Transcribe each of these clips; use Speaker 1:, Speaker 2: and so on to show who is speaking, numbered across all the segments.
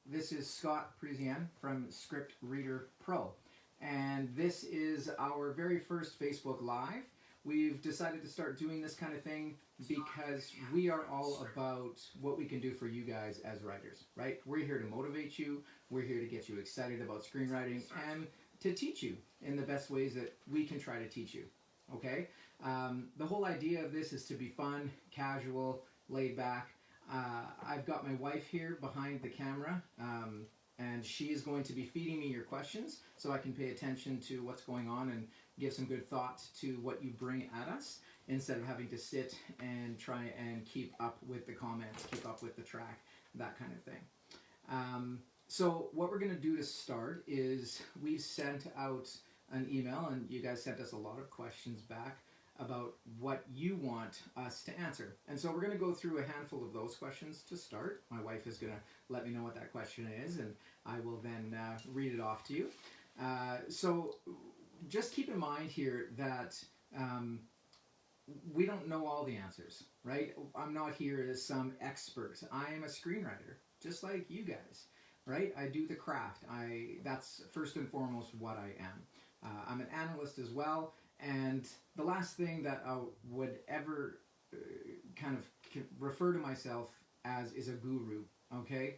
Speaker 1: This is Scott Parisian from Screenwriter Pro, and this is our very first Facebook Live. We've decided to start doing this kind of thing because we are all about what we can do for you guys as writers, right? We're here to motivate you, we're here to get you excited about screenwriting, and to teach you in the best ways that we can try to teach you, okay? The whole idea of this is to be fun, casual, laid back. I've got my wife here behind the camera, and she is going to be feeding me your questions so I can pay attention to what's going on and give some good thought to what you bring at us instead of having to sit and try and keep up with the comments, keep up with the track, that kind of thing. So what we're going to do to start is we've sent out an email, and you guys sent us a lot of questions back about what you want us to answer. And so we're going to go through a handful of those questions to start. My wife is going to let me know what that question is, and I will then read it off to you. So just keep in mind here that we don't know all the answers, right? I'm not here as some expert. I am a screenwriter, just like you guys, right? I do the craft. That's first and foremost what I am. I'm an analyst as well. And the last thing that I would ever kind of refer to myself as is a guru, okay?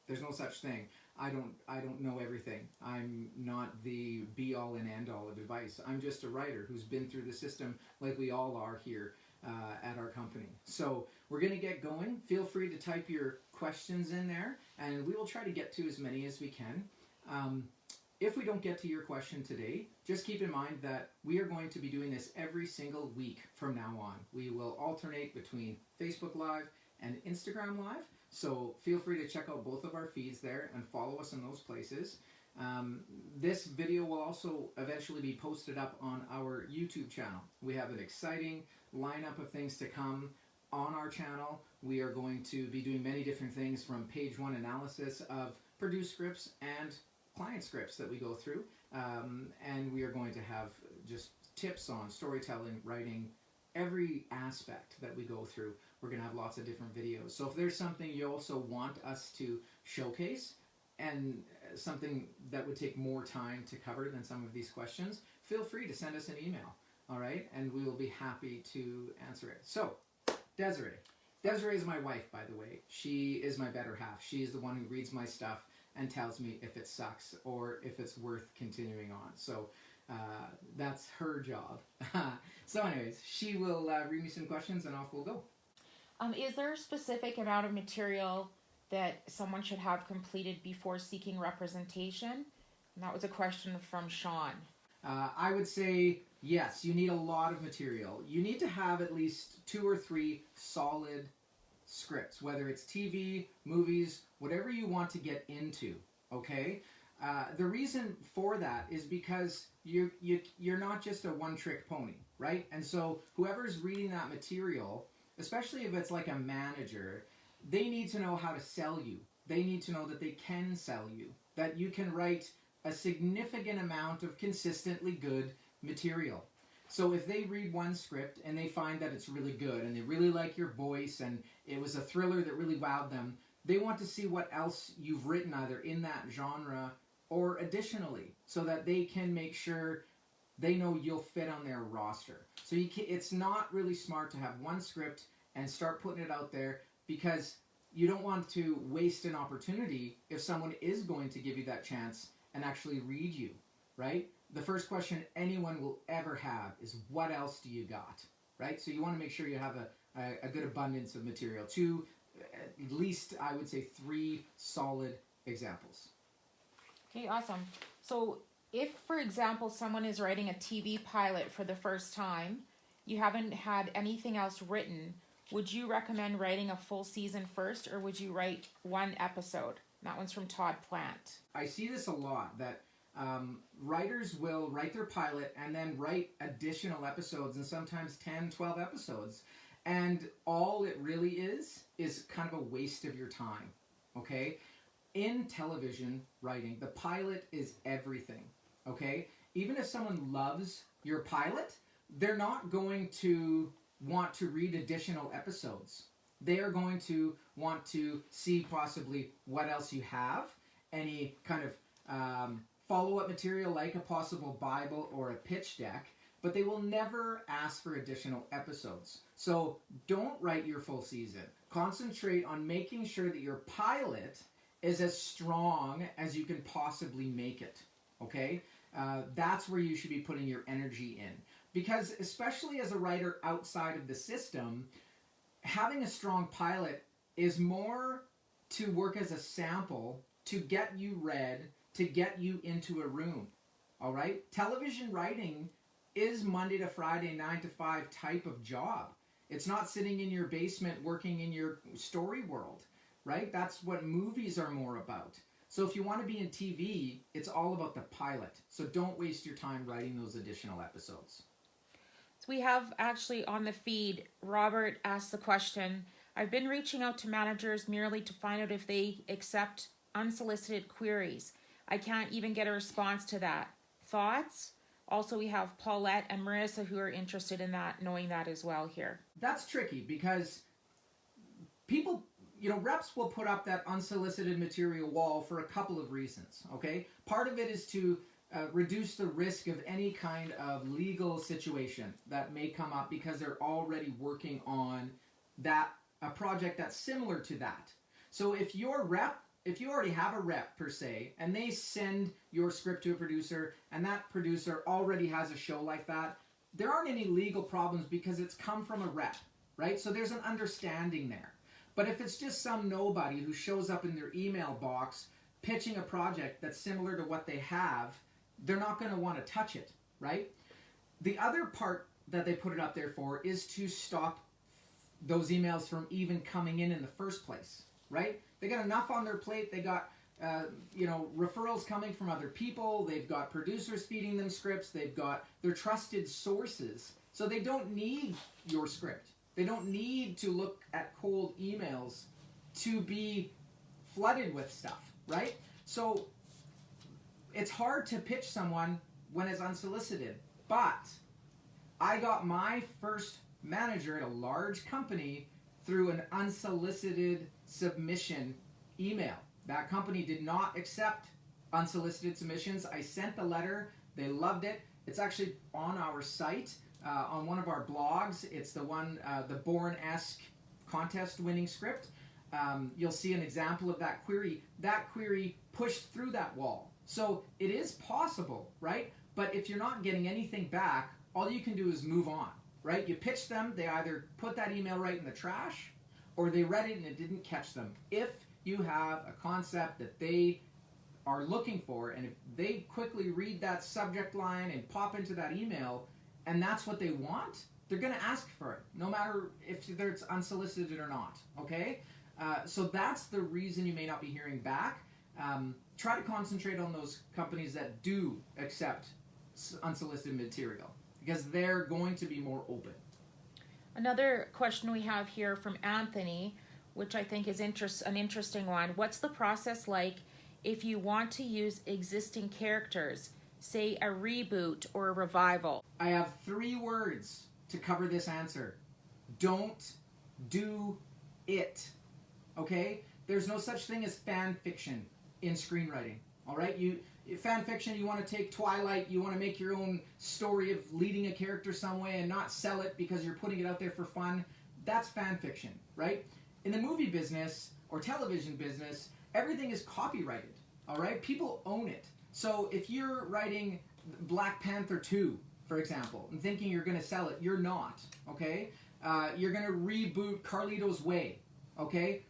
Speaker 1: There's no such thing. I don't know everything. I'm not the be-all and end-all of advice. I'm just a writer who's been through the system like we all are here at our company. So we're going to get going. Feel free to type your questions in there, and we will try to get to as many as we can. If we don't get to your question today, just keep in mind that we are going to be doing this every single week from now on. We will alternate between Facebook Live and Instagram Live, so feel free to check out both of our feeds there and follow us in those places. This video will also eventually be posted up on our YouTube channel. We have an exciting lineup of things to come on our channel. We are going to be doing many different things, from page one analysis of produced scripts and client scripts that we go through, and we are going to have just tips on storytelling, writing, every aspect that we go through. We're going to have lots of different videos. So if there's something you also want us to showcase, and something that would take more time to cover than some of these questions, feel free to send us an email, all right? And we will be happy to answer it. So, Desiree. Desiree is my wife, by the way. She is my better half. She is the one who reads my stuff and tells me if it sucks or if it's worth continuing on. So that's her job. So anyways, she will read me some questions and off we'll go.
Speaker 2: Is there a specific amount of material that someone should have completed before seeking representation? And that was a question from Sean.
Speaker 1: I would say yes, you need a lot of material. You need to have at least 2 or 3 solid scripts, whether it's TV, movies, whatever you want to get into, okay? The reason for that is because you're not just a one-trick pony, right? And so whoever's reading that material, especially if it's like a manager, they need to know how to sell you. They need to know that they can sell you, that you can write a significant amount of consistently good material. So if they read one script and they find that it's really good and they really like your voice and it was a thriller that really wowed them, they want to see what else you've written either in that genre or additionally, so that they can make sure they know you'll fit on their roster. So it's not really smart to have one script and start putting it out there, because you don't want to waste an opportunity if someone is going to give you that chance and actually read you, right? The first question anyone will ever have is, what else do you got, right? So you want to make sure you have a good abundance of material. 2, at least I would say 3 solid examples.
Speaker 2: Okay, awesome. So if, for example, someone is writing a TV pilot for the first time, you haven't had anything else written, would you recommend writing a full season first, or would you write 1 episode? That one's from Todd Plant.
Speaker 1: I see this a lot, that writers will write their pilot and then write additional episodes, and sometimes 10, 12 episodes. And all it really is kind of a waste of your time, okay? In television writing, the pilot is everything, okay? Even if someone loves your pilot, they're not going to want to read additional episodes, they are going to want to see possibly what else you have, any kind of follow-up material like a possible Bible or a pitch deck, but they will never ask for additional episodes. So don't write your full season. Concentrate on making sure that your pilot is as strong as you can possibly make it, okay? That's where you should be putting your energy in. Because especially as a writer outside of the system, having a strong pilot is more to work as a sample to get you read, to get you into a room, all right? Television writing is Monday to Friday, 9 to 5 type of job. It's not sitting in your basement working in your story world, right? That's what movies are more about. So if you want to be in TV, it's all about the pilot. So don't waste your time writing those additional episodes.
Speaker 2: So we have actually on the feed, Robert asked the question, I've been reaching out to managers merely to find out if they accept unsolicited queries. I can't even get a response to that. Thoughts? Also, we have Paulette and Marissa who are interested in that, knowing that as well here.
Speaker 1: That's tricky because people, reps will put up that unsolicited material wall for a couple of reasons, okay? Part of it is to reduce the risk of any kind of legal situation that may come up because they're already working on a project that's similar to that. So if you already have a rep per se, and they send your script to a producer, and that producer already has a show like that, there aren't any legal problems because it's come from a rep, right? So there's an understanding there. But if it's just some nobody who shows up in their email box pitching a project that's similar to what they have, they're not going to want to touch it, right? The other part that they put it up there for is to stop those emails from even coming in the first place, right? They got enough on their plate. They got, referrals coming from other people. They've got producers feeding them scripts. They've got their trusted sources. So they don't need your script. They don't need to look at cold emails to be flooded with stuff, right? So it's hard to pitch someone when it's unsolicited. But I got my first manager at a large company through an unsolicited submission email. That company did not accept unsolicited submissions. I sent the letter. They loved it. It's actually on our site, on one of our blogs. It's the one, the Bourne-esque contest-winning script. You'll see an example of that query. That query pushed through that wall. So it is possible, right? But if you're not getting anything back, all you can do is move on, right? You pitch them, they either put that email right in the trash, or they read it and it didn't catch them. If you have a concept that they are looking for, and if they quickly read that subject line and pop into that email, and that's what they want, they're going to ask for it, no matter if it's unsolicited or not, okay? So that's the reason you may not be hearing back. Try to concentrate on those companies that do accept unsolicited material, because they're going to be more open.
Speaker 2: Another question we have here from Anthony, which I think is an interesting one. What's the process like if you want to use existing characters, say a reboot or a revival?
Speaker 1: I have 3 words to cover this answer. Don't do it. Okay? There's no such thing as fan fiction in screenwriting. All right? Fan fiction, you want to take Twilight, you want to make your own story of leading a character some way and not sell it because you're putting it out there for fun. That's fan fiction, right? In the movie business or television business, everything is copyrighted, all right? People own it. So if you're writing Black Panther 2, for example, and thinking you're going to sell it, you're not, okay? You're going to reboot Carlito's Way, okay?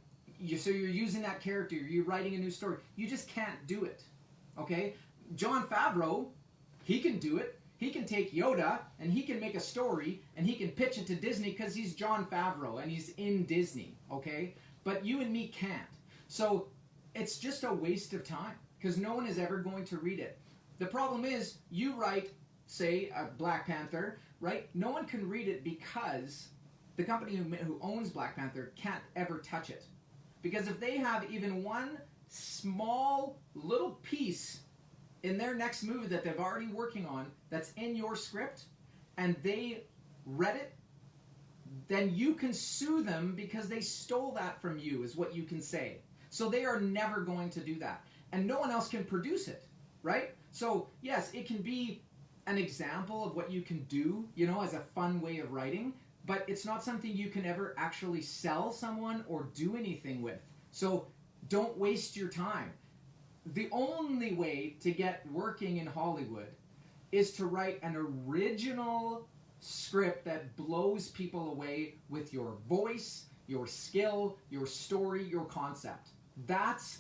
Speaker 1: So you're using that character, you're writing a new story. You just can't do it. Okay, Jon Favreau, he can do it. He can take Yoda and he can make a story and he can pitch it to Disney because he's Jon Favreau and he's in Disney, okay? But you and me can't. So it's just a waste of time because no one is ever going to read it. The problem is you write, say, a Black Panther, right? No one can read it because the company who owns Black Panther can't ever touch it. Because if they have even one small little piece in their next movie that they've already working on that's in your script and they read it, then you can sue them because they stole that from you, is what you can say. So they are never going to do that. And no one else can produce it, right? So yes, it can be an example of what you can do, as a fun way of writing, but it's not something you can ever actually sell someone or do anything with. So don't waste your time. The only way to get working in Hollywood is to write an original script that blows people away with your voice, your skill, your story, your concept. That's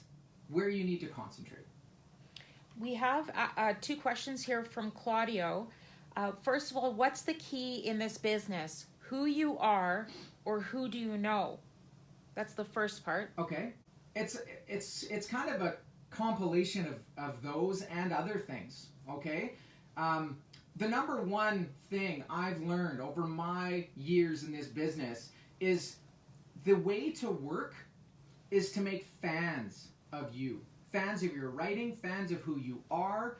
Speaker 1: where you need to concentrate.
Speaker 2: We have 2 questions here from Claudio. First of all, what's the key in this business? Who you are or who do you know? That's the first part.
Speaker 1: Okay. It's kind of a compilation of those and other things, okay? The number one thing I've learned over my years in this business is the way to work is to make fans of you. Fans of your writing, fans of who you are.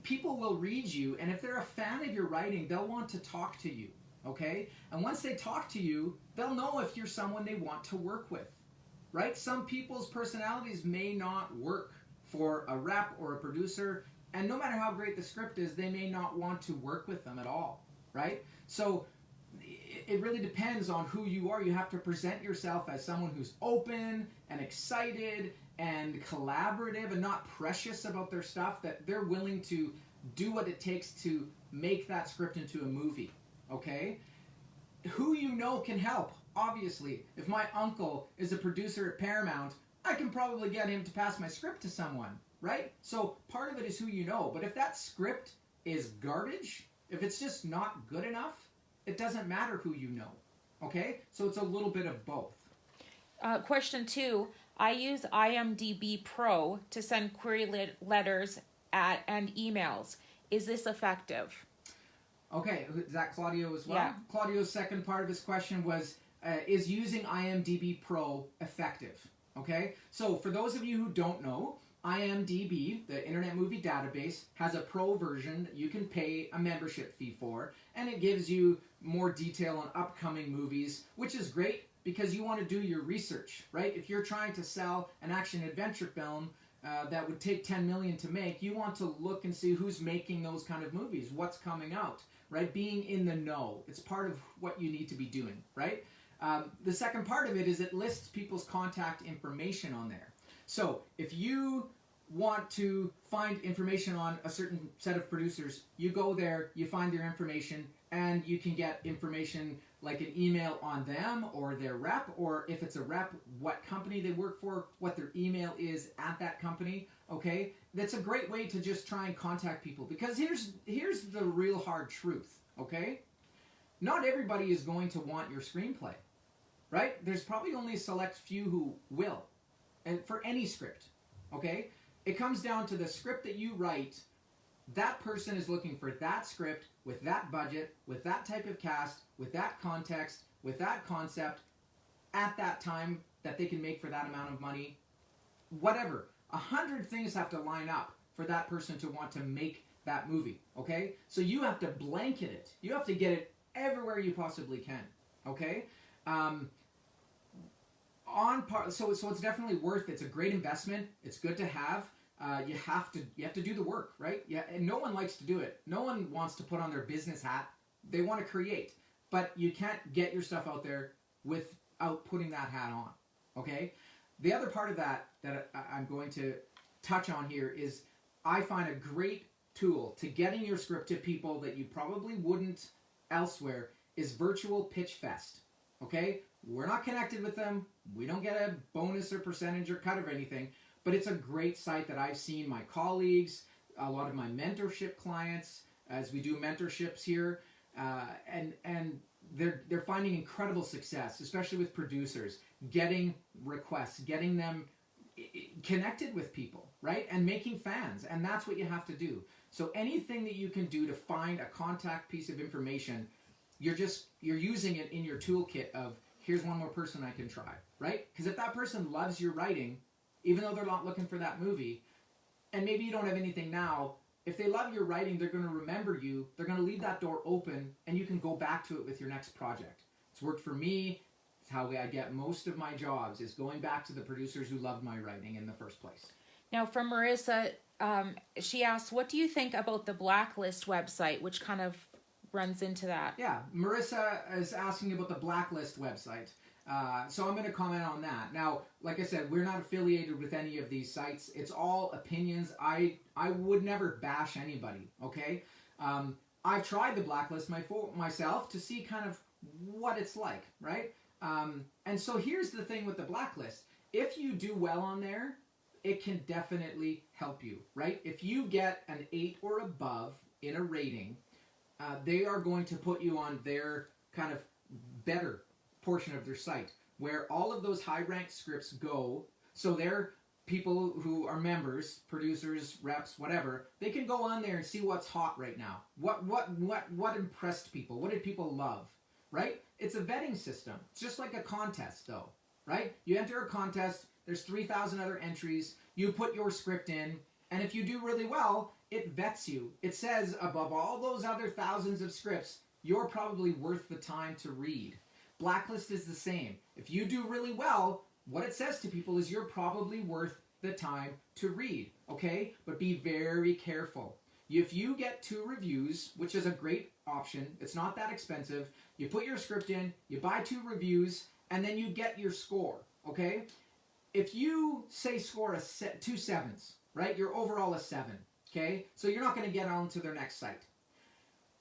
Speaker 1: People will read you, and if they're a fan of your writing, they'll want to talk to you, okay? And once they talk to you, they'll know if you're someone they want to work with, right? Some people's personalities may not work for a rep or a producer, and no matter how great the script is, they may not want to work with them at all, right? So it really depends on who you are. You have to present yourself as someone who's open and excited and collaborative and not precious about their stuff, that they're willing to do what it takes to make that script into a movie, okay? Who you know can help, obviously. If my uncle is a producer at Paramount, I can probably get him to pass my script to someone, right? So part of it is who you know, but if that script is garbage, if it's just not good enough, it doesn't matter who you know, okay? So it's a little bit of both.
Speaker 2: Question 2, I use IMDb Pro to send query letters and emails. Is this effective?
Speaker 1: Okay, is that Claudio as well?
Speaker 2: Yeah.
Speaker 1: Claudio's second part of his question was, is using IMDb Pro effective? Okay, so for those of you who don't know, IMDb, the Internet Movie Database, has a pro version that you can pay a membership fee for, and it gives you more detail on upcoming movies, which is great because you want to do your research, right? If you're trying to sell an action-adventure film that would take $10 million to make, you want to look and see who's making those kind of movies, what's coming out, right? Being in the know. It's part of what you need to be doing, right? The second part of it is it lists people's contact information on there. So if you want to find information on a certain set of producers, you go there, you find their information, and you can get information like an email on them or their rep, or if it's a rep, what company they work for, what their email is at that company, okay? That's a great way to just try and contact people, because here's the real hard truth, okay? Not everybody is going to want your screenplay, right? There's probably only a select few who will, and for any script, okay? It comes down to the script that you write. That person is looking for that script with that budget, with that type of cast, with that context, with that concept, at that time that they can make for that amount of money. Whatever. 100 things have to line up for that person to want to make that movie, okay? So you have to blanket it. You have to get it everywhere you possibly can, okay? So it's definitely worth it. It's a great investment. It's good to have. You have to do the work, right? Yeah, and no one likes to do it. No one wants to put on their business hat. They want to create, but you can't get your stuff out there without putting that hat on. Okay. The other part of that I'm going to touch on here is I find a great tool to getting your script to people that you probably wouldn't elsewhere is Virtual Pitch Fest. Okay. We're not connected with them. We don't get a bonus or percentage or cut or anything. But it's a great site that I've seen my colleagues, a lot of my mentorship clients, as we do mentorships here, and they're finding incredible success, especially with producers, getting requests, getting them connected with people, right? And making fans, and that's what you have to do. So anything that you can do to find a contact piece of information, you're using it in your toolkit of, here's one more person I can try, right? Because if that person loves your writing, even though they're not looking for that movie, and maybe you don't have anything now, if they love your writing, they're going to remember you, they're going to leave that door open, and you can go back to it with your next project. It's worked for me. It's how I get most of my jobs, is going back to the producers who loved my writing in the first place.
Speaker 2: Now, from Marissa, she asks, what do you think about the Blacklist website, which kind of runs into that?
Speaker 1: Yeah, Marissa is asking about the Blacklist website. So I'm going to comment on that. Now, like I said, we're not affiliated with any of these sites. It's all opinions. I would never bash anybody, okay? I've tried the Blacklist myself to see kind of what it's like, right? And so here's the thing with the Blacklist. If you do well on there, it can definitely help you, right? If you get an 8 or above in a rating, they are going to put you on their kind of better portion of their site, where all of those high-ranked scripts go. So they're people who are members, producers, reps, whatever. They can go on there and see what's hot right now. What impressed people? What did people love? Right? It's a vetting system. It's just like a contest, though. Right? You enter a contest. There's 3,000 other entries. You put your script in, and if you do really well, it vets you. It says above all those other thousands of scripts, you're probably worth the time to read. Blacklist is the same. If you do really well, what it says to people is you're probably worth the time to read, okay? But be very careful. If you get 2 reviews, which is a great option, it's not that expensive, you put your script in, you buy 2 reviews, and then you get your score, okay? If you, say, score 2 7s, right? You're overall a 7, okay? So you're not going to get on to their next site.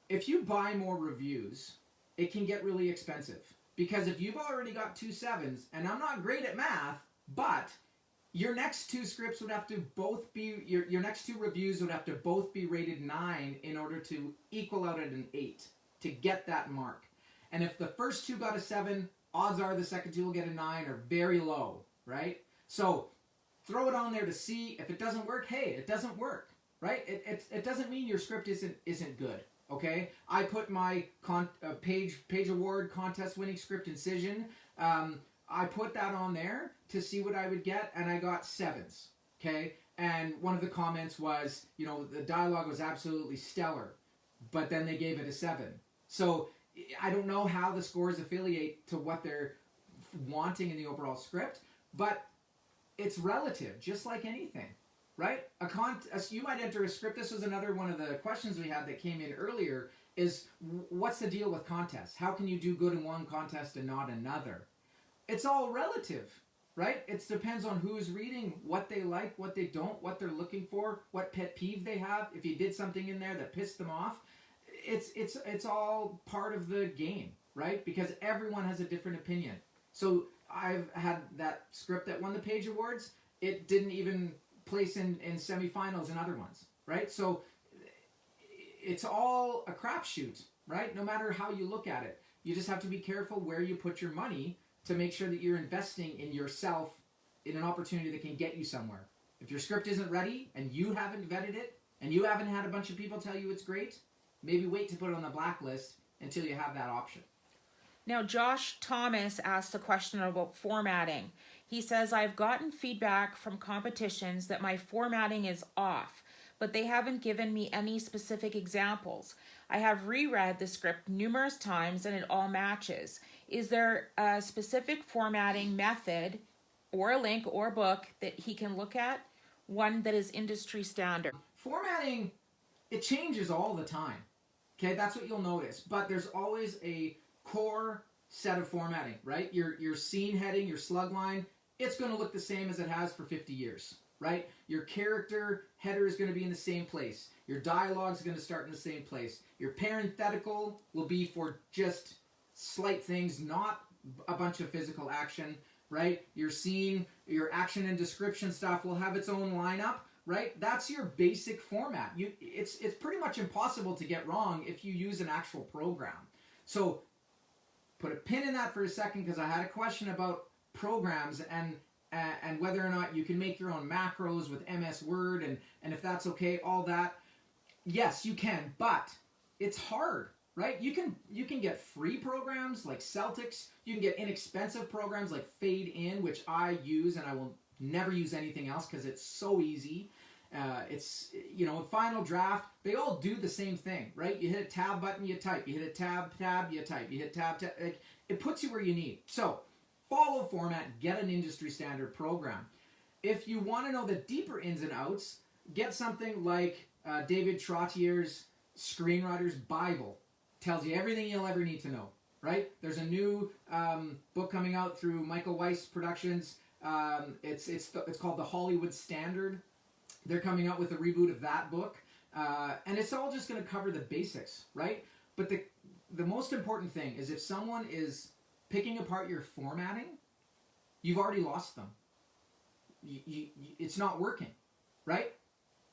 Speaker 1: If you buy more reviews, it can get really expensive. Because if you've already got 2 7s, and I'm not great at math, but your next 2 scripts would have to both be, your next 2 reviews would have to both be rated 9 in order to equal out at an 8 to get that mark. And if the first 2 got a 7, odds are the second 2 will get a 9 or very low, right? So throw it on there to see. If it doesn't work, hey, it doesn't work, right? It doesn't mean your script isn't good. Okay, I put my page award contest winning script Incision. I put that on there to see what I would get, and I got 7s. Okay, and one of the comments was, you know, the dialogue was absolutely stellar, but then they gave it a 7. So I don't know how the scores affiliate to what they're wanting in the overall script, but it's relative, just like anything. Right? You might enter a script. This was another one of the questions we had that came in earlier, is what's the deal with contests? How can you do good in one contest and not another? It's all relative, right? It depends on who's reading, what they like, what they don't, what they're looking for, what pet peeve they have. If you did something in there that pissed them off, it's all part of the game, right? Because everyone has a different opinion. So I've had that script that won the Page Awards. It didn't even place in semifinals and other ones, right? So it's all a crapshoot, right? No matter how you look at it. You just have to be careful where you put your money to make sure that you're investing in yourself in an opportunity that can get you somewhere. If your script isn't ready and you haven't vetted it and you haven't had a bunch of people tell you it's great, maybe wait to put it on the blacklist until you have that option.
Speaker 2: Now, Josh Thomas asked a question about formatting. He says, I've gotten feedback from competitions that my formatting is off, but they haven't given me any specific examples. I have reread the script numerous times and it all matches. Is there a specific formatting method or a link or book that he can look at? One that is industry standard.
Speaker 1: Formatting, it changes all the time. Okay, that's what you'll notice. But there's always a core set of formatting, right? Your scene heading, your slug line, it's going to look the same as it has for 50 years, right? Your character header is going to be in the same place. Your dialogue is going to start in the same place. Your parenthetical will be for just slight things, not a bunch of physical action, right? Your scene, your action and description stuff will have its own lineup, right? That's your basic format. It's pretty much impossible to get wrong if you use an actual program. So put a pin in that for a second, because I had a question about programs and whether or not you can make your own macros with MS Word and if that's okay, all that. Yes, you can, but it's hard, right? You can get free programs like Celtics. You can get inexpensive programs like Fade In, which I use, and I will never use anything else because it's so easy. It's, final draft, they all do the same thing, right? You hit a tab button, you type. You hit a tab, you type. You hit tab. It puts you where you need. So follow format, get an industry standard program. If you want to know the deeper ins and outs, get something like David Trottier's Screenwriter's Bible. Tells you everything you'll ever need to know, right? There's a new book coming out through Michael Weiss Productions. It's called The Hollywood Standard. They're coming out with a reboot of that book. And it's all just going to cover the basics, right? But the most important thing is if someone is picking apart your formatting, you've already lost them. It's not working, right?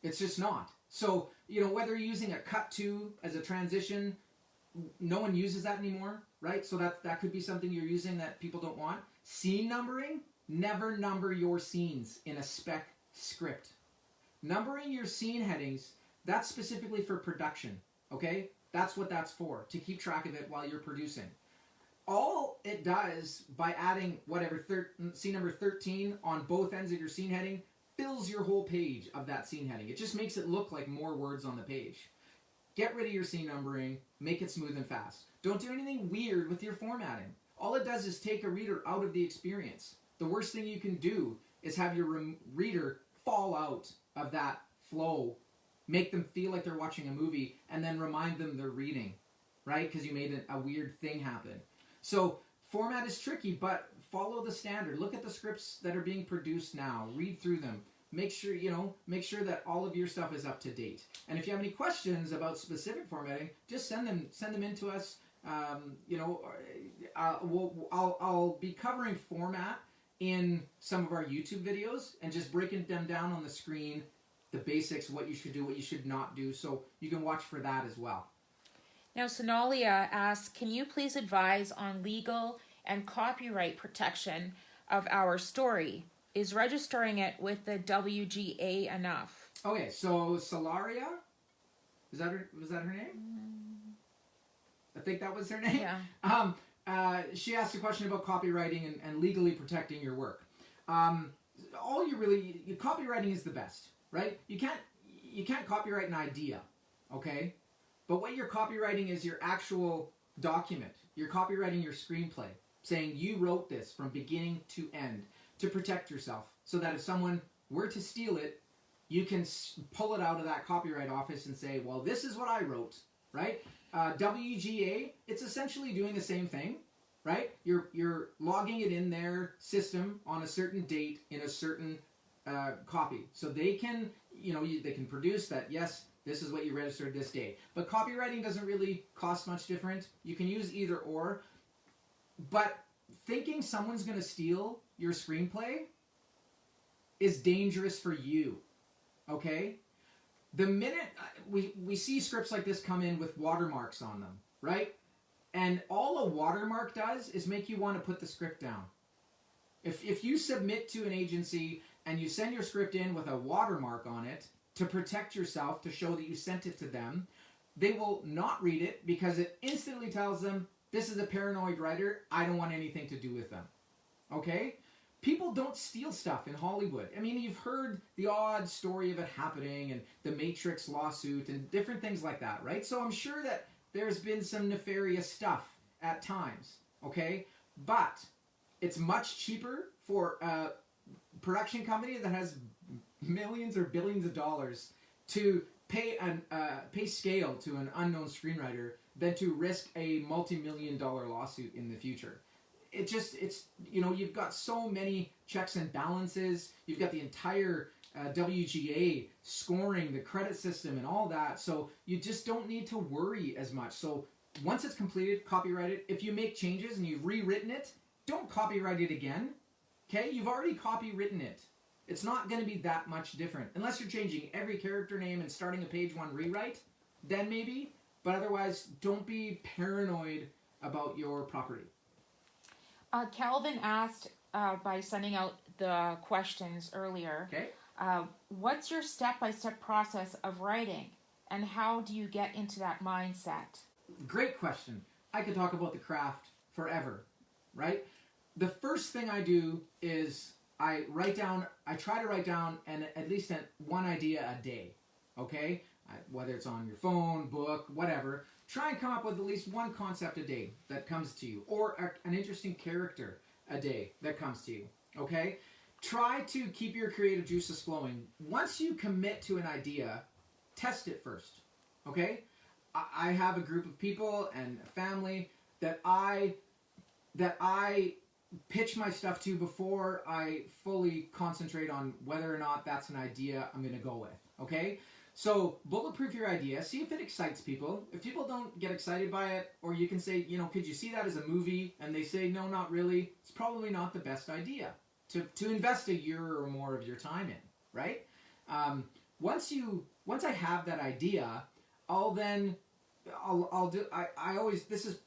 Speaker 1: It's just not. So, whether you're using a cut to as a transition, no one uses that anymore, right? So that could be something you're using that people don't want. Scene numbering, never number your scenes in a spec script. Numbering your scene headings, that's specifically for production, okay? That's what that's for, to keep track of it while you're producing. All it does, by adding scene number 13 on both ends of your scene heading, fills your whole page of that scene heading. It just makes it look like more words on the page. Get rid of your scene numbering, make it smooth and fast. Don't do anything weird with your formatting. All it does is take a reader out of the experience. The worst thing you can do is have your reader fall out of that flow, make them feel like they're watching a movie, and then remind them they're reading, right? Because you made a weird thing happen. So format is tricky, but follow the standard. Look at the scripts that are being produced now. Read through them. Make sure that all of your stuff is up to date. And if you have any questions about specific formatting, just send them in to us. I'll be covering format in some of our YouTube videos and just breaking them down on the screen, the basics, what you should do, what you should not do. So you can watch for that as well.
Speaker 2: Now, Sonalia asks, can you please advise on legal and copyright protection of our story? Is registering it with the WGA enough?
Speaker 1: Okay, so Solaria, was that her name? I think that was her name.
Speaker 2: Yeah.
Speaker 1: She asked a question about copywriting and legally protecting your work. Copywriting is the best, right? You can't copyright an idea, okay? But what you're copywriting is your actual document. You're copywriting your screenplay, saying you wrote this from beginning to end to protect yourself, so that if someone were to steal it, you can pull it out of that copyright office and say, well, this is what I wrote, right? WGA, it's essentially doing the same thing, right? You're logging it in their system on a certain date in a certain copy. So they can, they can produce that, yes, this is what you registered this day. But copywriting doesn't really cost much different. You can use either or. But thinking someone's going to steal your screenplay is dangerous for you, okay? The minute we see scripts like this come in with watermarks on them, right? And all a watermark does is make you want to put the script down. If you submit to an agency and you send your script in with a watermark on it to protect yourself, to show that you sent it to them, they will not read it because it instantly tells them, this is a paranoid writer, I don't want anything to do with them. Okay? People don't steal stuff in Hollywood. I mean, you've heard the odd story of it happening and the Matrix lawsuit and different things like that, right? So I'm sure that there's been some nefarious stuff at times, okay? But it's much cheaper for a production company that has millions or billions of dollars to pay scale to an unknown screenwriter than to risk a multi-million-dollar lawsuit in the future. You've got so many checks and balances. You've got the entire WGA scoring, the credit system and all that. So you just don't need to worry as much. So once it's completed, copyright it. If you make changes and you've rewritten it, don't copyright it again. Okay? You've already copywritten it. It's not going to be that much different. Unless you're changing every character name and starting a page one rewrite, then maybe. But otherwise, don't be paranoid about your property.
Speaker 2: Calvin asked by sending out the questions earlier,
Speaker 1: Okay.
Speaker 2: What's your step-by-step process of writing, and how do you get into that mindset?
Speaker 1: Great question. I could talk about the craft forever, right? The first thing I do is I try to write down at least one idea a day, okay? Whether it's on your phone, book, whatever. Try and come up with at least one concept a day that comes to you, or an interesting character a day that comes to you, okay? Try to keep your creative juices flowing. Once you commit to an idea, test it first, okay? I have a group of people and a family that I pitch my stuff to before I fully concentrate on whether or not that's an idea I'm going to go with, okay? So bulletproof your idea, see if it excites people. If people don't get excited by it, or you can say, could you see that as a movie? And they say, no, not really. It's probably not the best idea to invest a year or more of your time in, right? Once I have that idea, I always, this is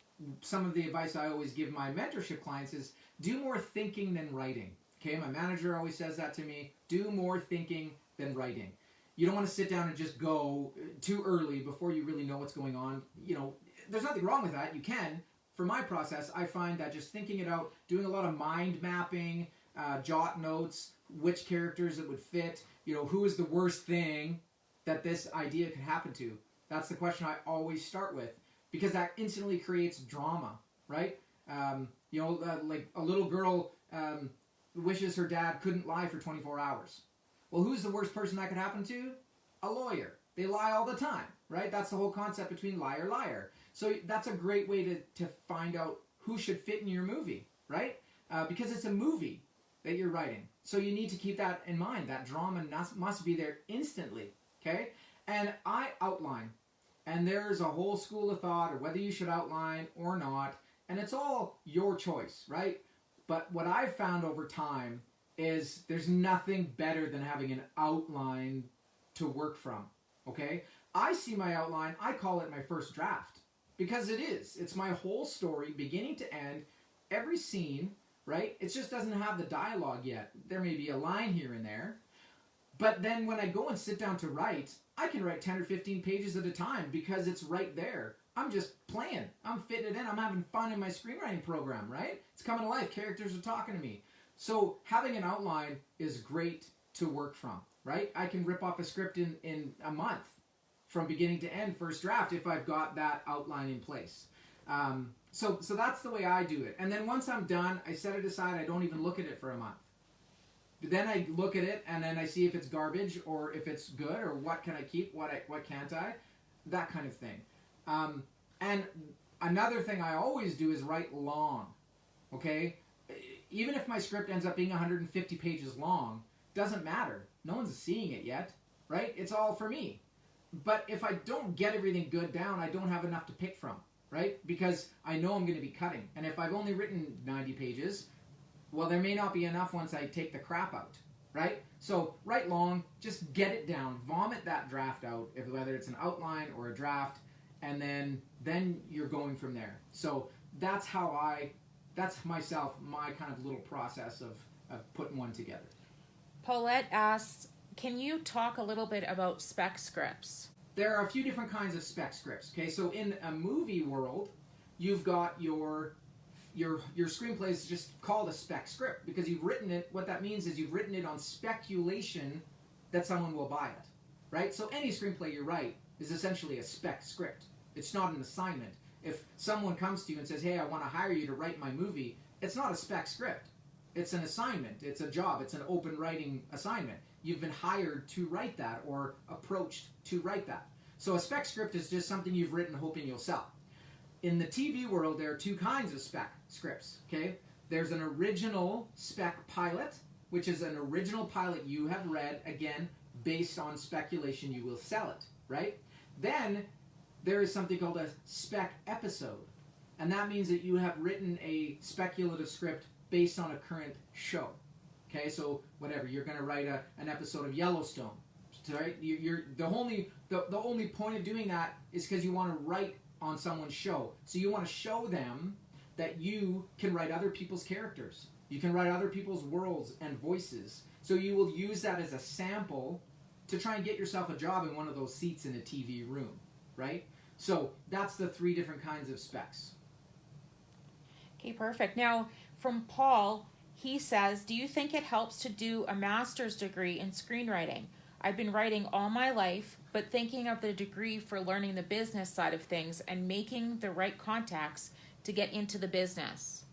Speaker 1: some of the advice I always give my mentorship clients is do more thinking than writing. Okay, my manager always says that to me. Do more thinking than writing. You don't want to sit down and just go too early before you really know what's going on. There's nothing wrong with that. You can. For my process, I find that just thinking it out, doing a lot of mind mapping, jot notes, which characters it would fit, who is the worst thing that this idea could happen to. That's the question I always start with, because that instantly creates drama, right? Like a little girl wishes her dad couldn't lie for 24 hours. Well, who's the worst person that could happen to? A lawyer. They lie all the time, right? That's the whole concept between liar, liar. So that's a great way to find out who should fit in your movie, right? Because it's a movie that you're writing. So you need to keep that in mind. That drama must be there instantly, okay? And I outline. And there's a whole school of thought, or whether you should outline or not. And it's all your choice, right? But what I've found over time is there's nothing better than having an outline to work from, okay? I see my outline, I call it my first draft, because it is. It's my whole story, beginning to end, every scene, right? It just doesn't have the dialogue yet. There may be a line here and there, but then when I go and sit down to write, I can write 10 or 15 pages at a time because it's right there. I'm just playing. I'm fitting it in. I'm having fun in my screenwriting program, right? It's coming to life. Characters are talking to me. So having an outline is great to work from, right? I can rip off a script in a month from beginning to end, first draft, if I've got that outline in place. So that's the way I do it. And then once I'm done, I set it aside. I don't even look at it for a month. Then I look at it, and then I see if it's garbage or if it's good, or what can I keep, what can't I, that kind of thing. And another thing I always do is write long, okay? Even if my script ends up being 150 pages long, doesn't matter. No one's seeing it yet, right? It's all for me. But if I don't get everything good down, I don't have enough to pick from, right? Because I know I'm going to be cutting. And if I've only written 90 pages, well, there may not be enough once I take the crap out, right? So write long, just get it down, vomit that draft out, whether it's an outline or a draft, and then you're going from there. So that's my kind of little process of putting one together.
Speaker 2: Paulette asks, can you talk a little bit about spec scripts?
Speaker 1: There are a few different kinds of spec scripts, okay? So in a movie world, you've got your screenplay is just called a spec script because you've written it. What that means is you've written it on speculation that someone will buy it, right? So any screenplay you write is essentially a spec script. It's not an assignment. If someone comes to you and says, hey, I want to hire you to write my movie, it's not a spec script. It's an assignment. It's a job. It's an open writing assignment. You've been hired to write that or approached to write that. So a spec script is just something you've written hoping you'll sell. In the TV world, there are two kinds of spec scripts, okay? There's an original spec pilot, which is an original pilot you have read, again, based on speculation you will sell it, right? Then there is something called a spec episode, and that means that you have written a speculative script based on a current show, okay? So whatever, you're going to write an episode of Yellowstone, right? The only point of doing that is because you want to write on someone's show. So you want to show them that you can write other people's characters. You can write other people's worlds and voices. So you will use that as a sample to try and get yourself a job in one of those seats in a TV room, right? So that's the three different kinds of specs.
Speaker 2: Okay, perfect. Now, from Paul, He says, do you think it helps to do a master's degree in screenwriting? I've been writing all my life, but thinking of the degree for learning the business side of things and making the right contacts to get into the business.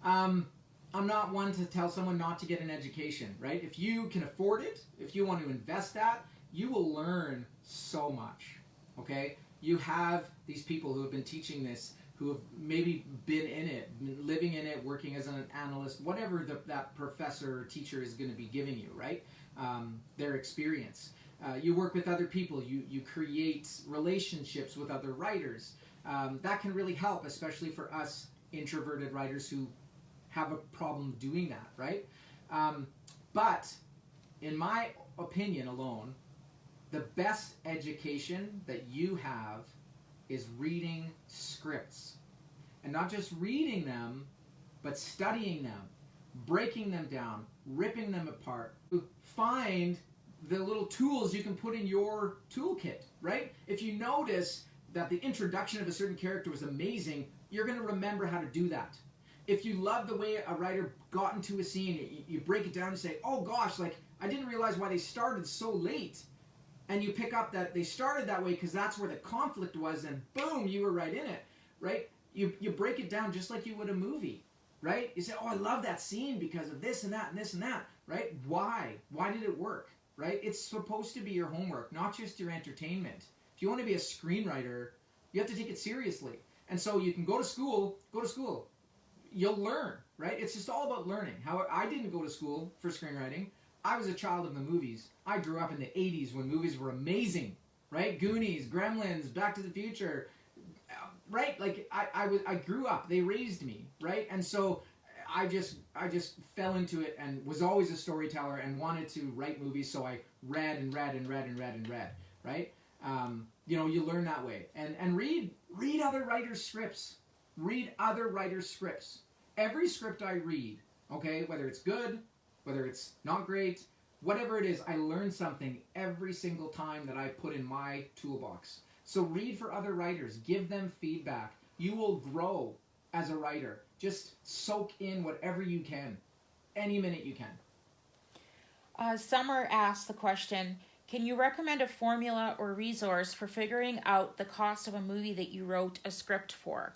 Speaker 1: I'm not one to tell someone not to get an education, right? If you can afford it, if you want to invest that, you will learn so much, okay? You have these people who have been teaching this, who have maybe been in it, living in it, working as an analyst, whatever that professor or teacher is going to be giving you, right? Their experience. You work with other people. You create relationships with other writers. That can really help, especially for us introverted writers who have a problem doing that, right? But in my opinion alone, the best education that you have is reading scripts. And not just reading them, but studying them, breaking them down, ripping them apart. Find the little tools you can put in your toolkit, right? If you notice that the introduction of a certain character was amazing, you're going to remember how to do that. If you love the way a writer got into a scene, you break it down and say, oh gosh, like I didn't realize why they started so late. And you pick up that they started that way because that's where the conflict was, and boom, you were right in it, right? You break it down just like you would a movie, right? You say, oh, I love that scene because of this and that and this and that, right? Why? Why did it work, right? It's supposed to be your homework, not just your entertainment. If you want to be a screenwriter, you have to take it seriously. And so you can go to school. You'll learn, right? It's just all about learning. How I didn't go to school for screenwriting. I was a child of the movies. I grew up in the 80s when movies were amazing, right? Goonies, Gremlins, Back to the Future, right? Like I grew up. They raised me, right? And so I just fell into it and was always a storyteller and wanted to write movies. So I read and read and read and read and read, right? You learn that way. And read other writers' scripts. Read other writers' scripts. Every script I read, okay, whether it's good, whether it's not great, whatever it is, I learn something every single time that I put in my toolbox. So read for other writers. Give them feedback. You will grow as a writer. Just soak in whatever you can. Any minute you can.
Speaker 2: Summer asked the question, can you recommend a formula or resource for figuring out the cost of a movie that you wrote a script for?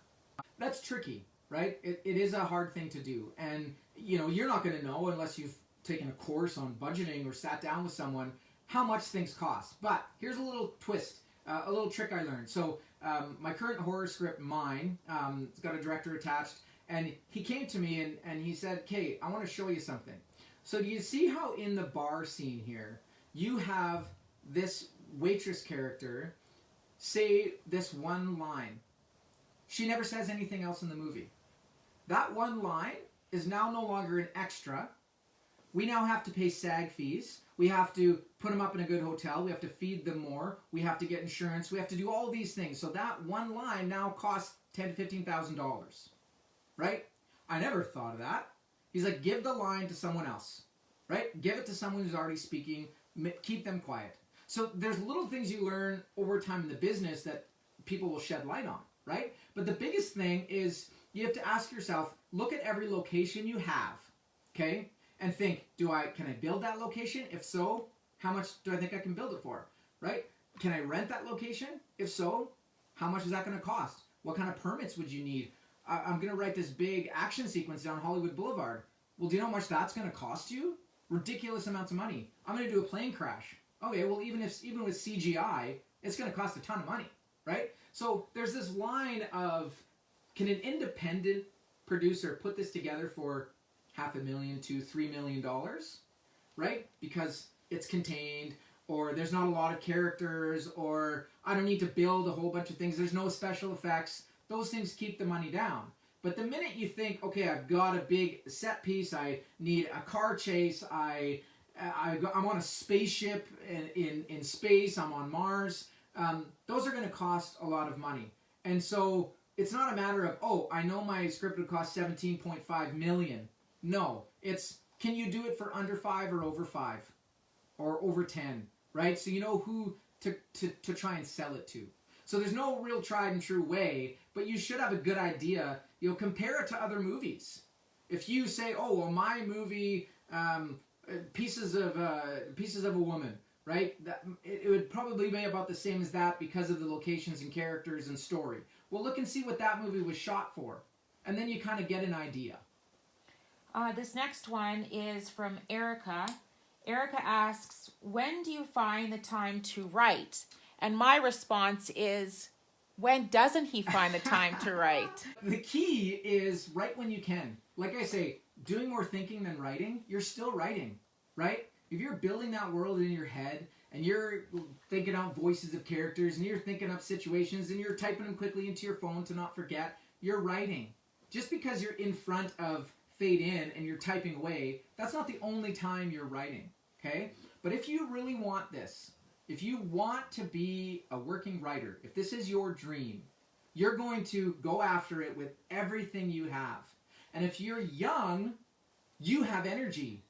Speaker 1: That's tricky, right? It is a hard thing to do. And, you're not going to know unless you've taken a course on budgeting or sat down with someone how much things cost. But here's a little twist, a little trick I learned. So my current horror script, mine, it's got a director attached. And he came to me and he said, "Kate, I want to show you something." So do you see how in the bar scene here, you have this waitress character say this one line. She never says anything else in the movie. That one line is now no longer an extra. We now have to pay SAG fees. We have to put them up in a good hotel. We have to feed them more. We have to get insurance. We have to do all these things. So that one line now costs $10,000 to $15,000, right? I never thought of that. He's like, give the line to someone else, right? Give it to someone who's already speaking. Keep them quiet. So there's little things you learn over time in the business that people will shed light on, right? But the biggest thing is you have to ask yourself, look at every location you have, okay? And think, can I build that location? If so, how much do I think I can build it for, right? Can I rent that location? If so, how much is that going to cost? What kind of permits would you need? I'm going to write this big action sequence down Hollywood Boulevard. Well, do you know how much that's going to cost you? Ridiculous amounts of money. I'm going to do a plane crash. Okay, well, even with CGI, it's going to cost a ton of money, right? So there's this line of, can an independent producer put this together for $500,000 to $3 million, right? Because it's contained, or there's not a lot of characters, or I don't need to build a whole bunch of things. There's no special effects. Those things keep the money down. But the minute you think, okay, I've got a big set piece, I need a car chase, I'm on a spaceship in space, I'm on Mars, those are going to cost a lot of money. And so it's not a matter of, oh, I know my script would cost $17.5 million. No, it's, can you do it for under 5 or over 5 or over 10, right? So you know who to try and sell it to. So there's no real tried and true way, but you should have a good idea. Compare it to other movies. If you say, oh, well, my movie, Pieces of a Woman, right? It would probably be about the same as that because of the locations and characters and story. Well, look and see what that movie was shot for. And then you kind of get an idea.
Speaker 2: This next one is from Erica. Erica asks, when do you find the time to write? And my response is, when doesn't he find the time to write?
Speaker 1: The key is write when you can. Like I say, doing more thinking than writing, you're still writing, right? If you're building that world in your head and you're thinking out voices of characters and you're thinking up situations and you're typing them quickly into your phone to not forget, you're writing. Just because you're in front of fade in and you're typing away, that's not the only time you're writing, okay? But if you really want this, if you want to be a working writer, if this is your dream, you're going to go after it with everything you have. And if you're young, you have energy.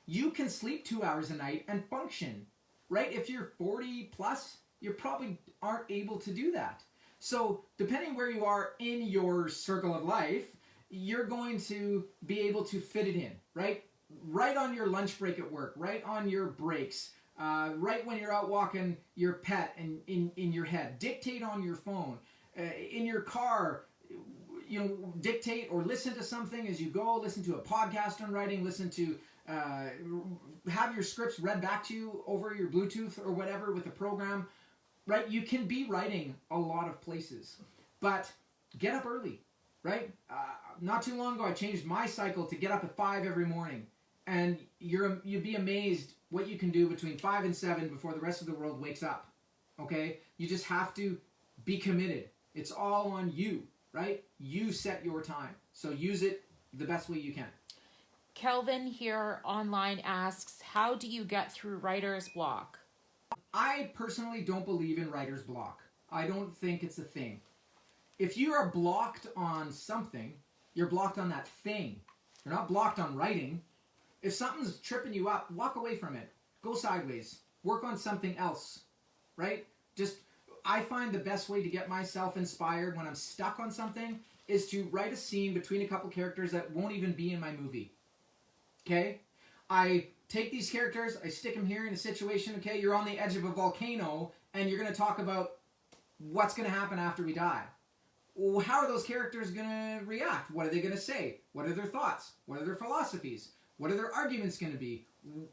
Speaker 1: You can sleep 2 hours a night and function, right? If you're 40 plus, you probably aren't able to do that. So depending where you are in your circle of life, you're going to be able to fit it in, right? Right on your lunch break at work, right on your breaks, right when you're out walking your pet and in your head. Dictate on your phone. In your car, you know, dictate or listen to something as you go. Listen to a podcast on writing. Listen to, have your scripts read back to you over your Bluetooth or whatever with a program, right? You can be writing a lot of places, but get up early, right? Not too long ago, I changed my cycle to get up at 5 every morning, and you'd be amazed what you can do between 5 and 7 before the rest of the world wakes up, okay? You just have to be committed. It's all on you, right? You set your time, so use it the best way you can.
Speaker 2: Kelvin here online asks, how do you get through writer's block?
Speaker 1: I personally don't believe in writer's block. I don't think it's a thing. If you are blocked on something, you're blocked on that thing. You're not blocked on writing. If something's tripping you up, walk away from it. Go sideways. Work on something else, right? I find the best way to get myself inspired when I'm stuck on something is to write a scene between a couple characters that won't even be in my movie. Okay? I take these characters, I stick them here in a situation, okay? You're on the edge of a volcano, and you're going to talk about what's going to happen after we die. Well, how are those characters going to react? What are they going to say? What are their thoughts? What are their philosophies? What are their arguments going to be?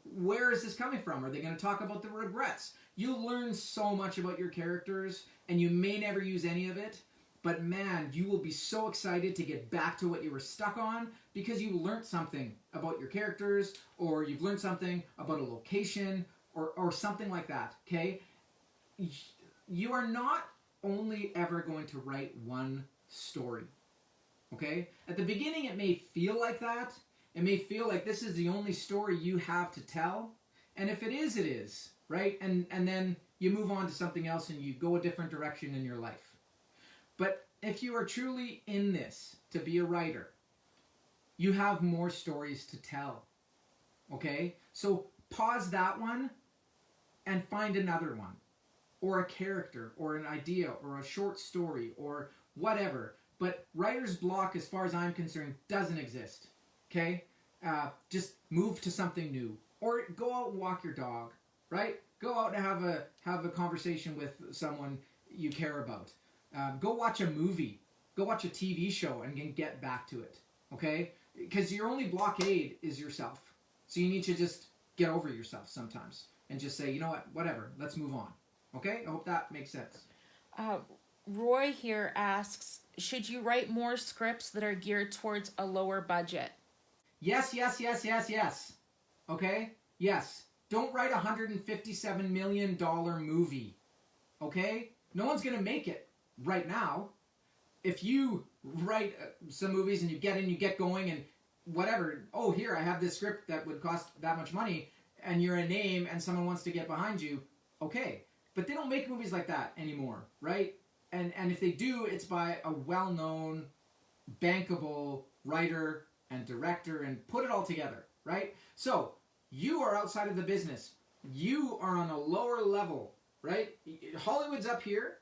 Speaker 1: Where is this coming from? Are they going to talk about the regrets? You'll learn so much about your characters, and you may never use any of it, but man, you will be so excited to get back to what you were stuck on because you learned something about your characters, or you've learned something about a location, or something like that, okay? You are not only ever going to write one story, okay? At the beginning, it may feel like that. It may feel like this is the only story you have to tell, and if it is, it is, right? And then you move on to something else and you go a different direction in your life. But if you are truly in this to be a writer, you have more stories to tell, okay? So pause that one and find another one, or a character, or an idea, or a short story, or whatever. But writer's block, as far as I'm concerned, doesn't exist, okay? Just move to something new, or go out and walk your dog, right? Go out and have a conversation with someone you care about. Go watch a movie. Go watch a TV show and get back to it, okay? Because your only blockade is yourself. So you need to just get over yourself sometimes and just say, you know what, whatever, let's move on. Okay? I hope that makes sense.
Speaker 2: Roy here asks, should you write more scripts that are geared towards a lower budget?
Speaker 1: Yes. Okay? Yes. Don't write a $157 million movie. Okay? No one's going to make it right now. If you write some movies and you get going and whatever, oh, here, I have this script that would cost that much money, and you're a name and someone wants to get behind you, okay. But they don't make movies like that anymore, right? And if they do, it's by a well-known, bankable writer and director and put it all together, right? So, you are outside of the business. You are on a lower level, right? Hollywood's up here.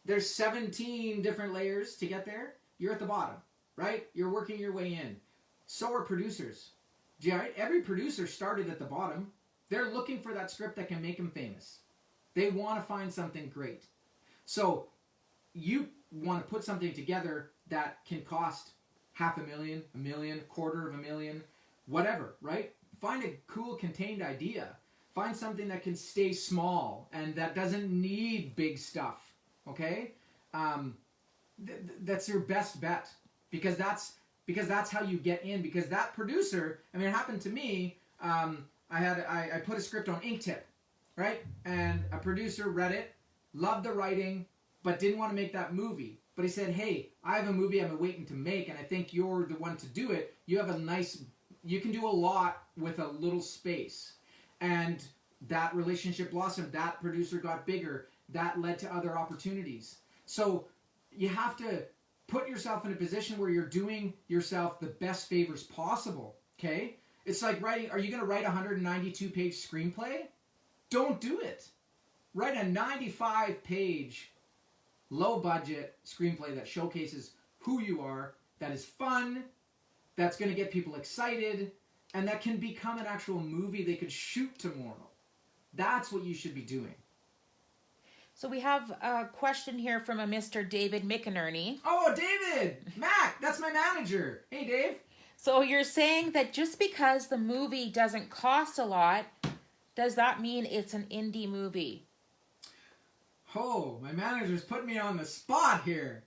Speaker 1: There's 17 different layers to get there. You're at the bottom, right? You're working your way in. So are producers. Right? Every producer started at the bottom. They're looking for that script that can make them famous. They want to find something great. So you want to put something together that can cost $500,000, $1 million, $250,000, whatever, right? Find a cool contained idea. Find something that can stay small and that doesn't need big stuff, okay? That's your best bet, because that's how you get in. Because that producer, I mean, it happened to me. I put a script on Inktip, right? And a producer read it, loved the writing, but didn't want to make that movie. But he said, hey, I have a movie I've been waiting to make, and I think you're the one to do it. You can do a lot with a little space. And that relationship blossomed. That producer got bigger. That led to other opportunities. So you have to put yourself in a position where you're doing yourself the best favors possible, okay? It's like writing, are you going to write a 192-page screenplay? Don't do it. Write a 95-page, low-budget screenplay that showcases who you are, that is fun, that's going to get people excited, and that can become an actual movie they could shoot tomorrow. That's what you should be doing.
Speaker 2: So we have a question here from a Mr. David McInerney.
Speaker 1: Oh, David! Mac, that's my manager. Hey, Dave.
Speaker 2: So you're saying that just because the movie doesn't cost a lot, does that mean it's an indie movie?
Speaker 1: Oh, my manager's putting me on the spot here.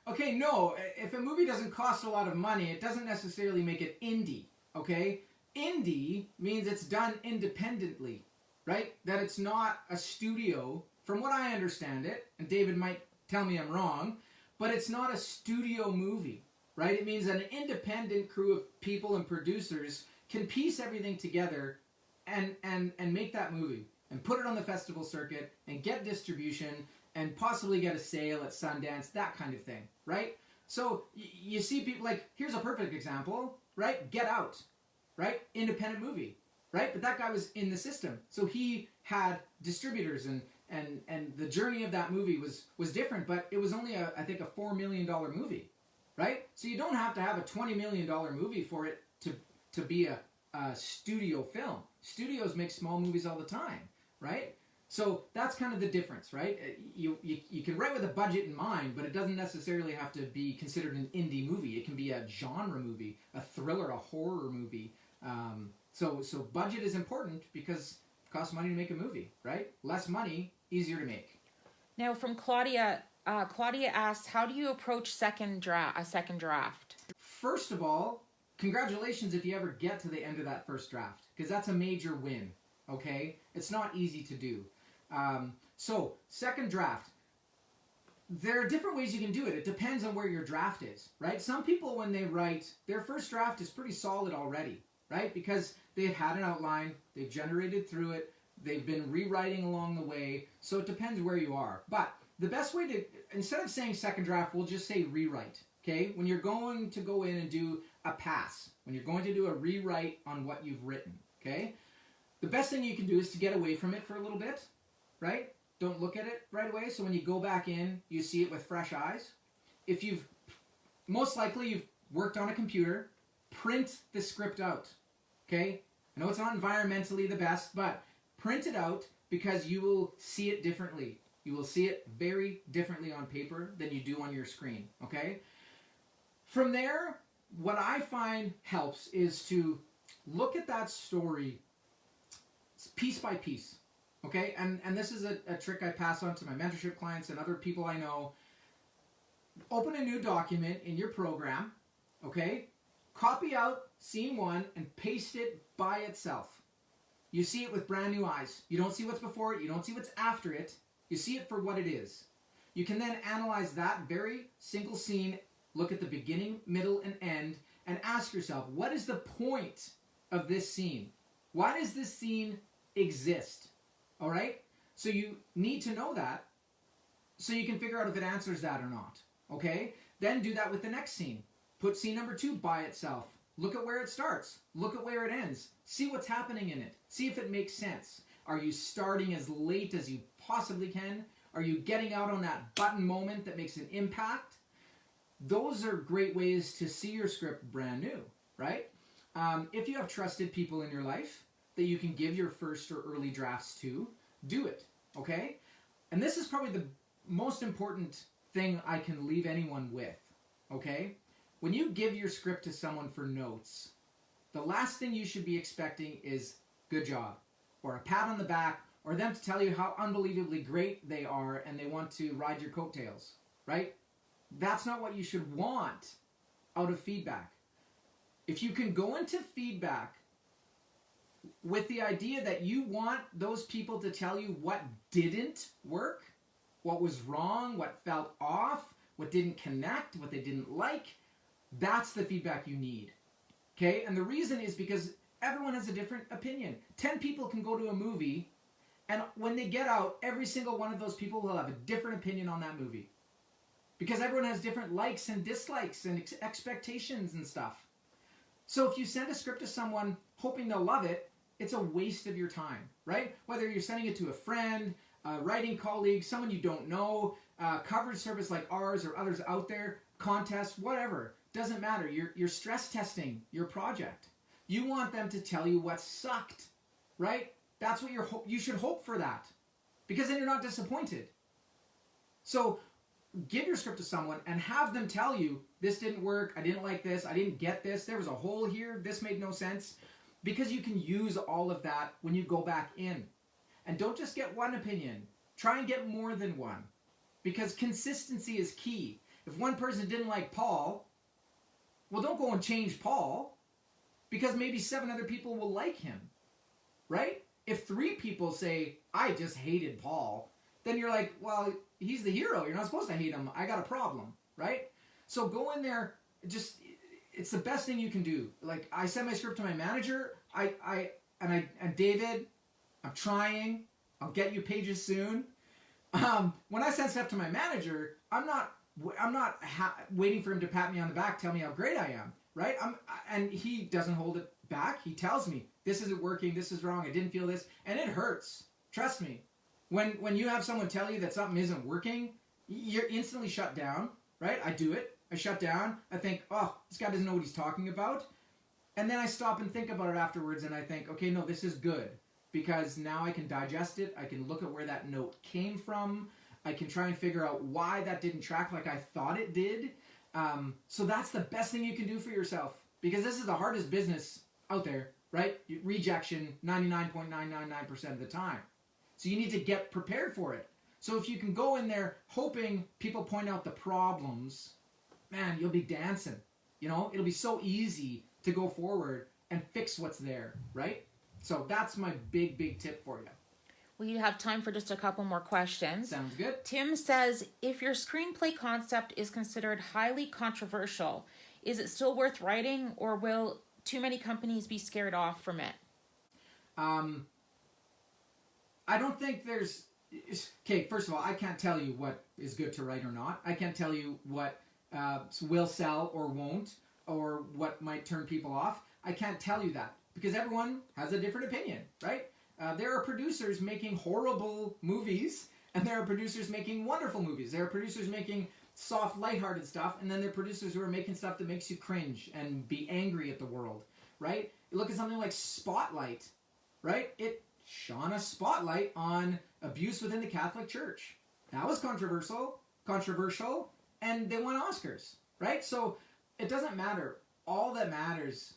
Speaker 1: Okay, no. If a movie doesn't cost a lot of money, it doesn't necessarily make it indie, okay? Indie means it's done independently, right? That it's not a studio, from what I understand it, and David might tell me I'm wrong, but it's not a studio movie, right? It means that an independent crew of people and producers can piece everything together and make that movie and put it on the festival circuit and get distribution and possibly get a sale at Sundance, that kind of thing, right? So you see people like, here's a perfect example, right? Get Out, right? Independent movie, right? But that guy was in the system. So he had distributors and the journey of that movie was different, but it was only, I think, a $4 million movie, right? So you don't have to have a $20 million movie for it to be a studio film. Studios make small movies all the time, right? So that's kind of the difference, right? You can write with a budget in mind, but it doesn't necessarily have to be considered an indie movie. It can be a genre movie, a thriller, a horror movie. So budget is important because it costs money to make a movie, right? Less money, easier to make.
Speaker 2: Now from Claudia, Claudia asks, how do you approach a second draft? First
Speaker 1: of all, congratulations if you ever get to the end of that first draft, because that's a major win, okay? It's not easy to do. So, second draft. There are different ways you can do it. It depends on where your draft is, right? Some people, when they write, their first draft is pretty solid already, right? Because they've had an outline, they've generated through it, they've been rewriting along the way, so it depends where you are. But the best way to, instead of saying second draft, we'll just say rewrite, okay? When you're going to go in and do a pass, when you're going to do a rewrite on what you've written, okay? The best thing you can do is to get away from it for a little bit, right? Don't look at it right away. So when you go back in, you see it with fresh eyes. If most likely you've worked on a computer, print the script out, okay? I know it's not environmentally the best, but print it out because you will see it differently. You will see it very differently on paper than you do on your screen, okay? From there, what I find helps is to look at that story piece by piece, okay? And this is a trick I pass on to my mentorship clients and other people I know. Open a new document in your program, okay? Copy out scene 1 and paste it by itself. You see it with brand new eyes. You don't see what's before it. You don't see what's after it. You see it for what it is. You can then analyze that very single scene, look at the beginning, middle, and end, and ask yourself, what is the point of this scene? Why does this scene exist? All right? So you need to know that so you can figure out if it answers that or not. Okay? Then do that with the next scene. Put scene number 2 by itself. Look at where it starts. Look at where it ends. See what's happening in it. See if it makes sense. Are you starting as late as you possibly can? Are you getting out on that button moment that makes an impact? those are great ways to see your script brand new, right? If you have trusted people in your life that you can give your first or early drafts to, do it, okay? And this is probably the most important thing I can leave anyone with, okay? When you give your script to someone for notes, the last thing you should be expecting is good job, or a pat on the back, or them to tell you how unbelievably great they are and they want to ride your coattails, right? That's not what you should want out of feedback. If you can go into feedback with the idea that you want those people to tell you what didn't work, what was wrong, what felt off, what didn't connect, what they didn't like, that's the feedback you need. Okay? And the reason is because everyone has a different opinion. 10 people can go to a movie, and when they get out, every single one of those people will have a different opinion on that movie. Because everyone has different likes and dislikes and expectations and stuff. So if you send a script to someone hoping they'll love it, it's a waste of your time, right? Whether you're sending it to a friend, a writing colleague, someone you don't know, a coverage service like ours or others out there, contest, whatever, doesn't matter. You're stress testing your project. You want them to tell you what sucked, right? That's what you should hope for that, because then you're not disappointed. So give your script to someone and have them tell you, this didn't work, I didn't like this, I didn't get this, there was a hole here, this made no sense, because you can use all of that when you go back in. And don't just get one opinion, try and get more than one, because consistency is key. If one person didn't like Paul, well, don't go and change Paul, because maybe 7 other people will like him, right? If 3 people say, I just hated Paul, then you're like, well, he's the hero. You're not supposed to hate him. I got a problem, right? So go in there. It's the best thing you can do. Like, I send my script to my manager. And David, I'm trying. I'll get you pages soon. When I send stuff to my manager, I'm not waiting for him to pat me on the back, tell me how great I am, right? And he doesn't hold it back. He tells me, this isn't working. This is wrong. I didn't feel this, and it hurts. Trust me. When you have someone tell you that something isn't working, you're instantly shut down, right? I do it. I shut down. I think, oh, this guy doesn't know what he's talking about. And then I stop and think about it afterwards, and I think, okay, no, this is good. Because now I can digest it. I can look at where that note came from. I can try and figure out why that didn't track like I thought it did. So that's the best thing you can do for yourself. Because this is the hardest business out there, right? Rejection 99.999% of the time. So you need to get prepared for it. So if you can go in there hoping people point out the problems, man, you'll be dancing. You know, it'll be so easy to go forward and fix what's there, right? So that's my big tip for you.
Speaker 2: We have time for just a couple more questions.
Speaker 1: Sounds good.
Speaker 2: Tim says, if your screenplay concept is considered highly controversial, is it still worth writing, or will too many companies be scared off from it?
Speaker 1: I don't think there's... Okay, first of all, I can't tell you what is good to write or not. I can't tell you what will sell or won't, or what might turn people off. I can't tell you that, because everyone has a different opinion, right? There are producers making horrible movies, and there are producers making wonderful movies. There are producers making soft, lighthearted stuff, and then there are producers who are making stuff that makes you cringe and be angry at the world, right? You look at something like Spotlight, right? It shone a spotlight on abuse within the Catholic Church. That was controversial, and they won Oscars, right? So it doesn't matter. All that matters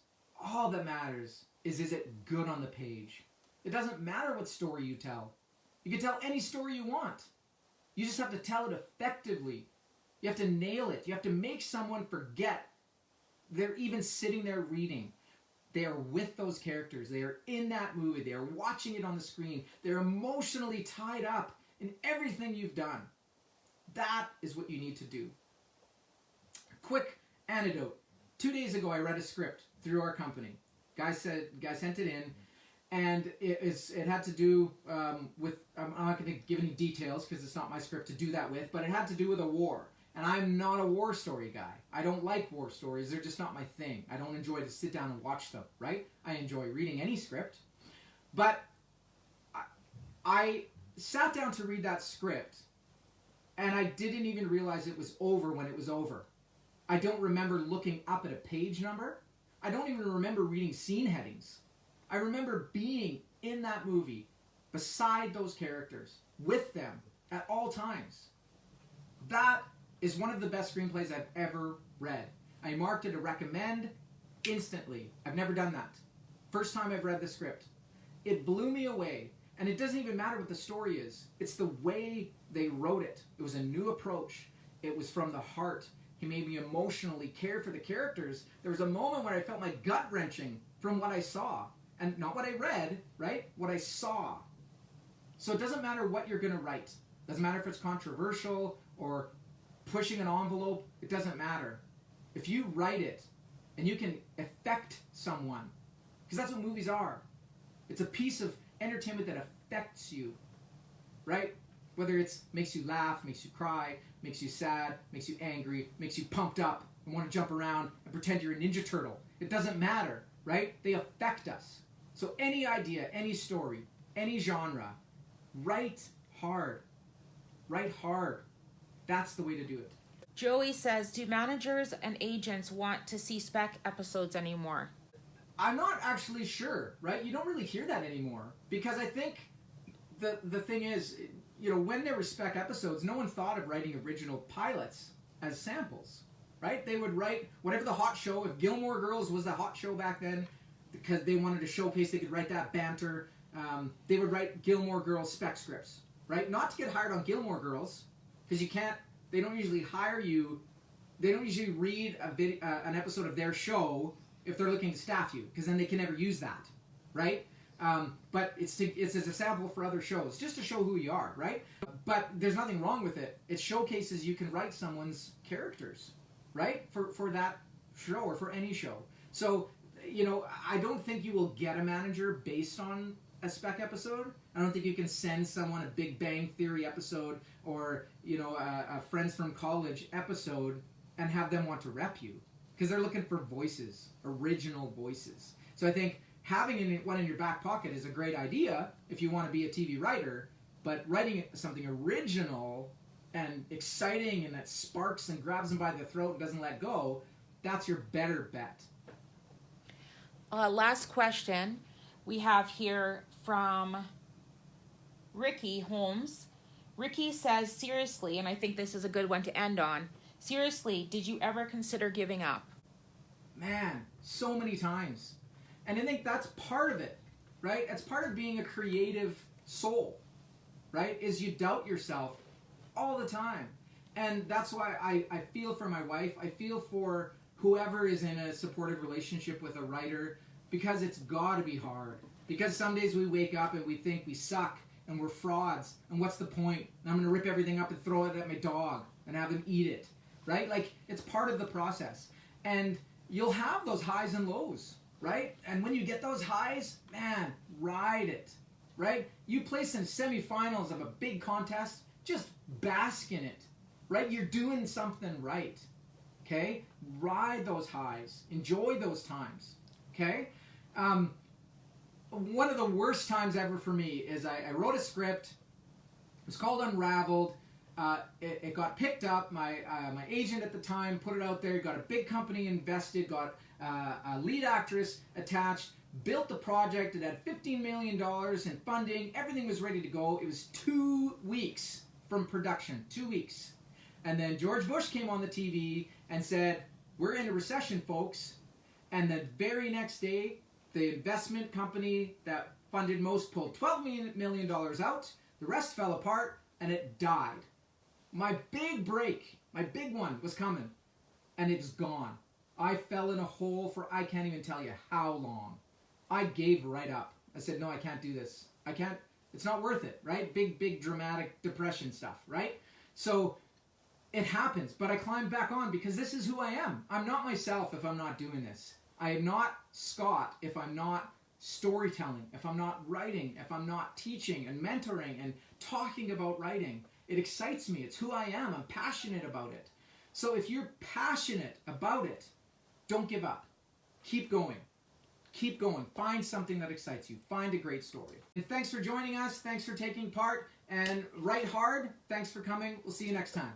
Speaker 1: is it good on the page? It doesn't matter what story you tell. You can tell any story you want. You just have to tell it effectively. You have to nail it. You have to make someone forget they're even sitting there reading. They are with those characters. They are in that movie. They are watching it on the screen. They're emotionally tied up in everything you've done. That is what you need to do. Quick anecdote. 2 days ago, I read a script through our company. Guy sent it in, and it had to do with, I'm not going to give any details because it's not my script to do that with, but it had to do with a war. And I'm not a war story guy. I don't like war stories. They're just not my thing. I don't enjoy to sit down and watch them, right? I enjoy reading any script. But I sat down to read that script, and I didn't even realize it was over when it was over. I don't remember looking up at a page number. I don't even remember reading scene headings. I remember being in that movie beside those characters, with them at all times. That is one of the best screenplays I've ever read. I marked it a recommend instantly. I've never done that. First time I've read the script. It blew me away. And it doesn't even matter what the story is. It's the way they wrote it. It was a new approach. It was from the heart. He made me emotionally care for the characters. There was a moment where I felt my gut wrenching from what I saw. And not what I read, right? What I saw. So it doesn't matter what you're going to write. It doesn't matter if it's controversial or pushing an envelope. It doesn't matter. If you write it and you can affect someone, because that's what movies are. It's a piece of entertainment that affects you, right? Whether it's makes you laugh, makes you cry, makes you sad, makes you angry, makes you pumped up and want to jump around and pretend you're a Ninja Turtle. It doesn't matter, right? They affect us. So any idea, any story, any genre, write hard. Write hard. That's the way to do it.
Speaker 2: Joey says, do managers and agents want to see spec episodes anymore?
Speaker 1: I'm not actually sure, right? You don't really hear that anymore because I think the thing is, when there were spec episodes, no one thought of writing original pilots as samples, right? They would write whatever the hot show, if Gilmore Girls was the hot show back then, because they wanted to showcase they could write that banter, they would write Gilmore Girls spec scripts, right? Not to get hired on Gilmore Girls, because they don't usually hire you, they don't usually read an episode of their show if they're looking to staff you, because then they can never use that, right? But it's as a sample for other shows, just to show who you are, right? But there's nothing wrong with it. It showcases you can write someone's characters, right? For that show or for any show. So, I don't think you will get a manager based on a spec episode. I don't think you can send someone a Big Bang Theory episode or, a Friends from College episode and have them want to rep you. Because they're looking for voices, original voices. So I think having one in your back pocket is a great idea if you want to be a TV writer, but writing something original and exciting and that sparks and grabs them by the throat and doesn't let go, that's your better bet.
Speaker 2: Last question we have here from Ricky Holmes. Ricky says, seriously, and I think this is a good one to end on, seriously, did you ever consider giving up?
Speaker 1: Man, so many times. And I think that's part of it, right? It's part of being a creative soul, right? Is you doubt yourself all the time. And that's why I feel for my wife. I feel for whoever is in a supportive relationship with a writer, because it's got to be hard. Because some days we wake up and we think we suck and we're frauds. And what's the point? And I'm going to rip everything up and throw it at my dog and have him eat it, right? Like, it's part of the process. And you'll have those highs and lows, right? And when you get those highs, man, ride it, right? You place in semifinals of a big contest, just bask in it, right? You're doing something right, okay? Ride those highs. Enjoy those times, okay? One of the worst times ever for me is I wrote a script. It was called Unraveled. It got picked up. My agent at the time put it out there. Got a big company invested. Got a lead actress attached. Built the project. It had $15 million in funding. Everything was ready to go. It was 2 weeks from production. 2 weeks. And then George Bush came on the TV and said, "We're in a recession, folks." And the very next day, the investment company that funded most pulled $12 million out. The rest fell apart, and it died. My big break, my big one was coming, and it's gone. I fell in a hole for I can't even tell you how long. I gave right up. I said, no, I can't do this. I can't, it's not worth it, right? Big dramatic depression stuff, right? So it happens, but I climbed back on because this is who I am. I'm not myself if I'm not doing this. I am not Scott if I'm not storytelling, if I'm not writing, if I'm not teaching and mentoring and talking about writing. It excites me. It's who I am. I'm passionate about it. So if you're passionate about it, don't give up. Keep going. Keep going. Find something that excites you. Find a great story. And thanks for joining us. Thanks for taking part. And write hard. Thanks for coming. We'll see you next time.